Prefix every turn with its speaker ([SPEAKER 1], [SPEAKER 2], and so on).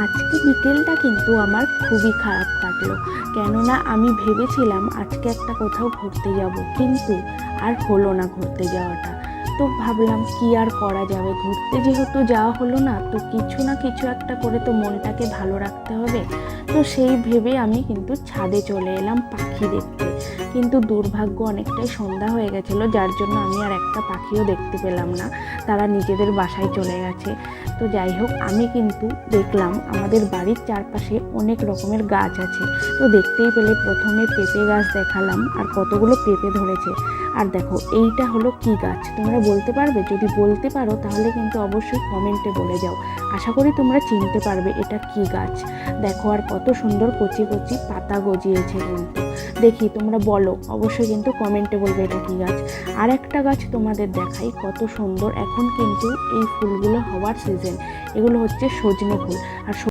[SPEAKER 1] আজকে বিকেলটা কিন্তু আমার খুবই খারাপ কাটলো। কেননা আমি ভেবেছিলাম আজকে একটা কোথাও ঘুরতে যাব, কিন্তু আর হলো না ঘুরতে যাওয়াটা। তো ভাবলাম কি আর করা যাবে, ঘুরতে যেহেতু যাওয়া হলো না, তো কিছু না কিছু একটা করে তো মনটাকে ভালো রাখতে হবে। তো সেই ভেবে আমি কিন্তু ছাদে চলে এলাম পাখি দেখতে। কিন্তু দুর্ভাগ্য অনেকটাই সন্ধ্যা হয়ে গেছিলো, যার জন্য আমি আর একটা পাখিও দেখতে পেলাম না, তারা নিজেদের বাসায় চলে গেছে। তো যাই হোক, আমি কিন্তু দেখলাম আমাদের বাড়ির চারপাশে অনেক রকমের গাছ আছে। তো দেখতেই পেলে প্রথমে পেঁপে গাছ দেখালাম, আর কতগুলো পেঁপে ধরেছে। আর দেখো এইটা হলো কি গাছ তোমরা বলতে পারবে? যদি বলতে পারো তাহলে কিন্তু অবশ্যই কমেন্টে বলে যাও। আশা করি তোমরা চিনতে পারবে এটা কি গাছ। দেখো, আর কত সুন্দর কচি কচি পাতা গজিয়েছে কিন্তু। দেখি তোমরা বলো, অবশ্যই কিন্তু কমেন্টে বলবে এটা কি গাছ। আর একটা গাছ তোমাদের দেখাই, কত সুন্দর। এখন কিন্তু এই ফুলগুলো হওয়ার সিজন। এগুলো হচ্ছে সজনে ফুল। আর